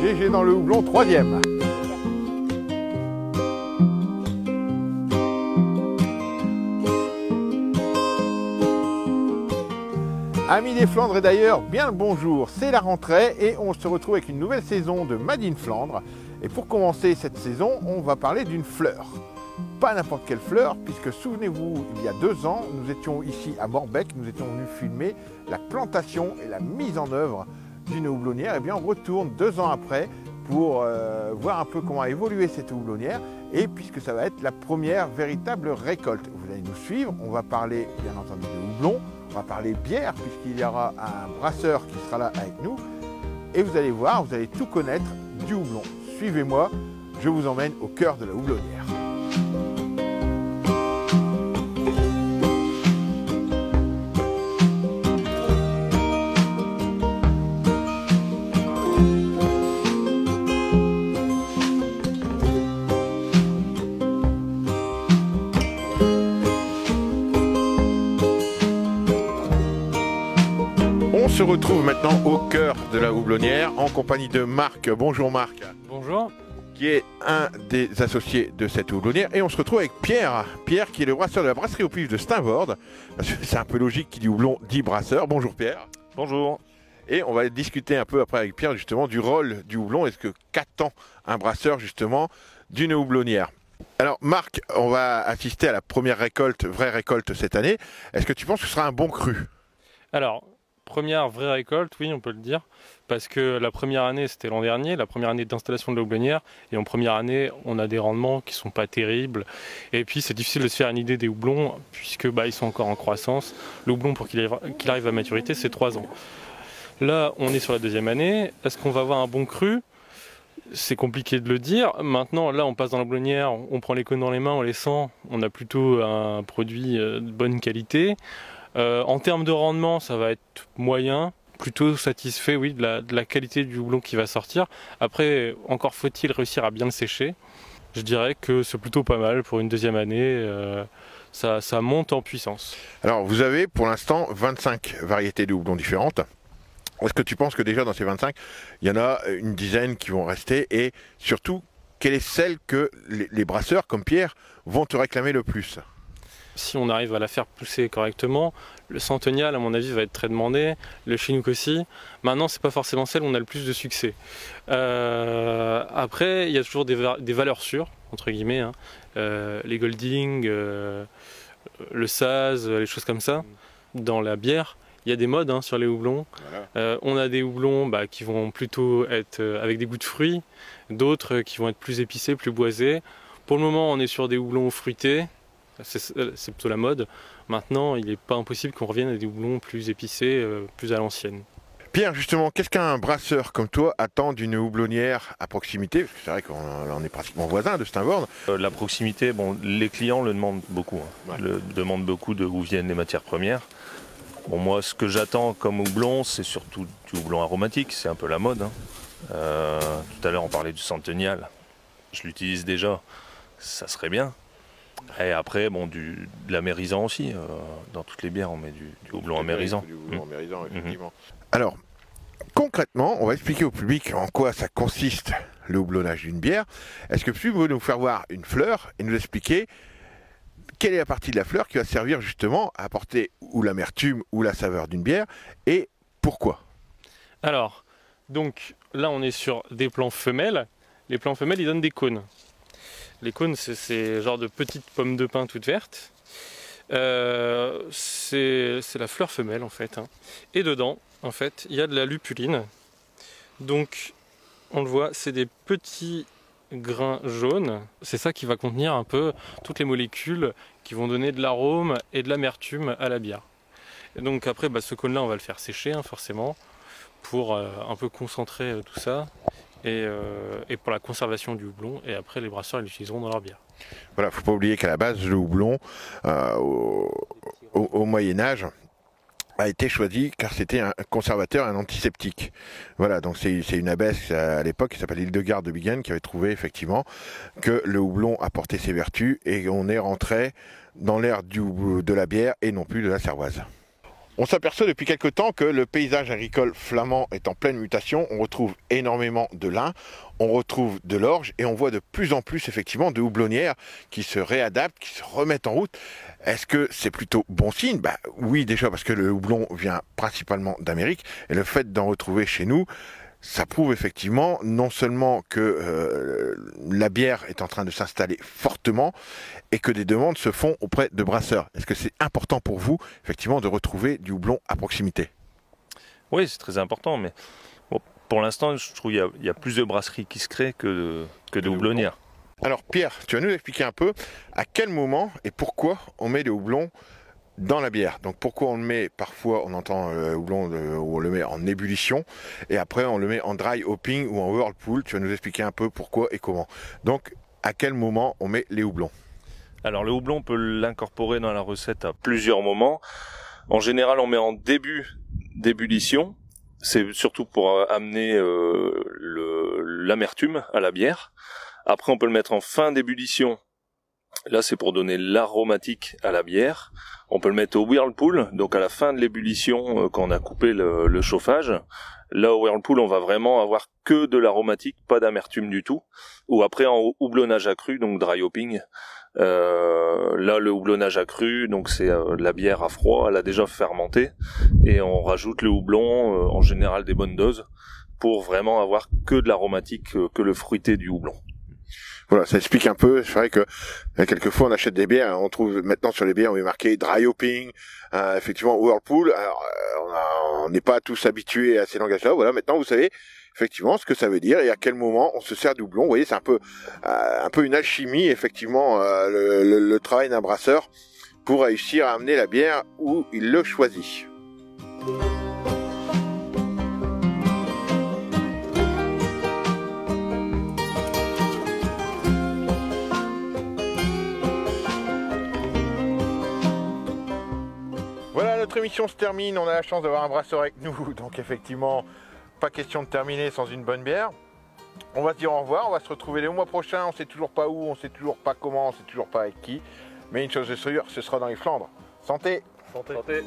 GG dans le houblon, 3e. Amis des Flandres et d'ailleurs, bien le bonjour, c'est la rentrée et on se retrouve avec une nouvelle saison de Made in Flandre. Et pour commencer cette saison, on va parler d'une fleur. Pas n'importe quelle fleur, puisque souvenez-vous, il y a 2 ans, nous étions ici à Morbecque, nous étions venus filmer la plantation et la mise en œuvre d'une houblonnière. Et bien on retourne 2 ans après pour voir un peu comment a évolué cette houblonnière et puisque ça va être la première véritable récolte. Vous allez nous suivre, on va parler bien entendu de houblon, on va parler bière puisqu'il y aura un brasseur qui sera là avec nous et vous allez voir, vous allez tout connaître du houblon. Suivez-moi, je vous emmène au cœur de la houblonnière. On se retrouve maintenant au cœur de la houblonnière en compagnie de Marc. Bonjour Marc. Bonjour. Qui est un des associés de cette houblonnière. Et on se retrouve avec Pierre. Pierre qui est le brasseur de la brasserie au pif de Steenvoorde. C'est un peu logique qui dit houblon, dit brasseur. Bonjour Pierre. Bonjour. Et on va discuter un peu après avec Pierre justement du rôle du houblon. Est-ce que qu'attend un brasseur justement d'une houblonnière? Alors Marc, on va assister à la première récolte, vraie récolte cette année. Est-ce que tu penses que ce sera un bon cru? Alors, première vraie récolte, oui, on peut le dire, parce que la première année, c'était l'an dernier, la première année d'installation de la houblonnière, et en première année, on a des rendements qui sont pas terribles, et puis c'est difficile de se faire une idée des houblons, puisque ils sont encore en croissance. Le houblon, pour qu'il arrive à maturité, c'est 3 ans. Là, on est sur la 2e année. Est-ce qu'on va avoir un bon cru? C'est compliqué de le dire. Maintenant, là, on passe dans la houblonnière, on prend les cônes dans les mains, on les sent, on a plutôt un produit de bonne qualité. En termes de rendement, ça va être moyen, plutôt satisfait oui, de la qualité du houblon qui va sortir. Après, encore faut-il réussir à bien le sécher. Je dirais que c'est plutôt pas mal pour une 2e année, ça monte en puissance. Alors vous avez pour l'instant 25 variétés de houblon différentes. Est-ce que tu penses que déjà dans ces 25, il y en a une dizaine qui vont rester et surtout, quelle est celle que les brasseurs comme Pierre vont te réclamer le plus? Si on arrive à la faire pousser correctement, le centennial à mon avis va être très demandé, le chinook aussi. Maintenant c'est pas forcément celle où on a le plus de succès. Après il y a toujours des valeurs sûres, entre guillemets, hein. Les Golding, le Saz, les choses comme ça. Dans la bière, il y a des modes hein, sur les houblons. Voilà. On a des houblons qui vont plutôt être avec des goûts de fruits, d'autres qui vont être plus épicés, plus boisés. Pour le moment on est sur des houblons fruités. C'est plutôt la mode. Maintenant, il n'est pas impossible qu'on revienne à des houblons plus épicés, plus à l'ancienne. Pierre, justement, qu'est-ce qu'un brasseur comme toi attend d'une houblonnière à proximité? Parce que c'est vrai qu'on est pratiquement voisins de Steenvoorde. La proximité, bon, les clients le demandent beaucoup. Hein. Ouais. Demandent beaucoup d'où viennent les matières premières. Bon, moi, ce que j'attends comme houblon, c'est surtout du houblon aromatique. C'est un peu la mode. Hein. Tout à l'heure, on parlait du centennial. Je l'utilise déjà. Ça serait bien. Et après, bon, de l'amérisant aussi. Dans toutes les bières, on met du houblon amérisant. Du houblon amérisant, effectivement. Alors, concrètement, on va expliquer au public en quoi ça consiste le houblonnage d'une bière. Est-ce que tu peux nous faire voir une fleur et nous expliquer quelle est la partie de la fleur qui va servir justement à apporter ou l'amertume ou la saveur d'une bière et pourquoi? Alors, donc là, on est sur des plants femelles. Les plants femelles, ils donnent des cônes. Les cônes, c'est ces genres de petites pommes de pin toutes vertes. C'est la fleur femelle en fait. Hein. Et dedans, en fait, il y a de la lupuline. Donc, on le voit, c'est des petits grains jaunes. C'est ça qui va contenir un peu toutes les molécules qui vont donner de l'arôme et de l'amertume à la bière. Et donc après, ce cône-là, on va le faire sécher, hein, forcément, pour un peu concentrer tout ça. et pour la conservation du houblon. Et après, les brasseurs l'utiliseront dans leur bière. Voilà, faut pas oublier qu'à la base, le houblon, au Moyen-Âge, a été choisi car c'était un conservateur, un antiseptique. Voilà, donc c'est une abbesse à l'époque qui s'appelle Hildegarde de Bingen qui avait trouvé effectivement que le houblon apportait ses vertus et on est rentré dans l'ère de la bière et non plus de la cervoise. On s'aperçoit depuis quelque temps que le paysage agricole flamand est en pleine mutation. On retrouve énormément de lin, on retrouve de l'orge et on voit de plus en plus effectivement de houblonnières qui se réadaptent, qui se remettent en route. Est-ce que c'est plutôt bon signe? Oui, déjà parce que le houblon vient principalement d'Amérique et le fait d'en retrouver chez nous, ça prouve effectivement non seulement que la bière est en train de s'installer fortement et que des demandes se font auprès de brasseurs. Est-ce que c'est important pour vous effectivement de retrouver du houblon à proximité? Oui, c'est très important, mais bon, pour l'instant, je trouve qu'il y a plus de brasseries qui se créent que de houblonnières. Alors Pierre, tu vas nous expliquer un peu à quel moment et pourquoi on met le houblon dans la bière. Donc pourquoi on le met, parfois on entend le houblon, on le met en ébullition et après on le met en dry hopping ou en whirlpool. Tu vas nous expliquer un peu pourquoi et comment. Donc à quel moment on met les houblons? Alors le houblon, on peut l'incorporer dans la recette à plusieurs moments. En général, on met en début d'ébullition. C'est surtout pour amener l'amertume à la bière. Après, on peut le mettre en fin d'ébullition. Là, c'est pour donner l'aromatique à la bière. On peut le mettre au whirlpool, donc à la fin de l'ébullition, quand on a coupé le chauffage. Là, au whirlpool, on va vraiment avoir que de l'aromatique, pas d'amertume du tout. Ou après, en houblonnage accru, donc dry hopping. Là, le houblonnage accru, donc c'est la bière à froid, elle a déjà fermenté. Et on rajoute le houblon, en général des bonnes doses, pour vraiment avoir que de l'aromatique, que le fruité du houblon. Voilà, ça explique un peu. C'est vrai que quelquefois on achète des bières, on trouve maintenant sur les bières on est marqué dry hopping, effectivement whirlpool. Alors on n'est pas tous habitués à ces langages-là. Voilà, maintenant vous savez effectivement ce que ça veut dire et à quel moment on se sert du houblon. Vous voyez, c'est un peu une alchimie effectivement, le travail d'un brasseur pour réussir à amener la bière où il le choisit. Voilà, notre émission se termine, on a la chance d'avoir un brasseur avec nous, donc effectivement, pas question de terminer sans une bonne bière. On va se dire au revoir, on va se retrouver le mois prochain, on sait toujours pas où, on sait toujours pas comment, on sait toujours pas avec qui, mais une chose est sûre, ce sera dans les Flandres. Santé! Santé. Santé.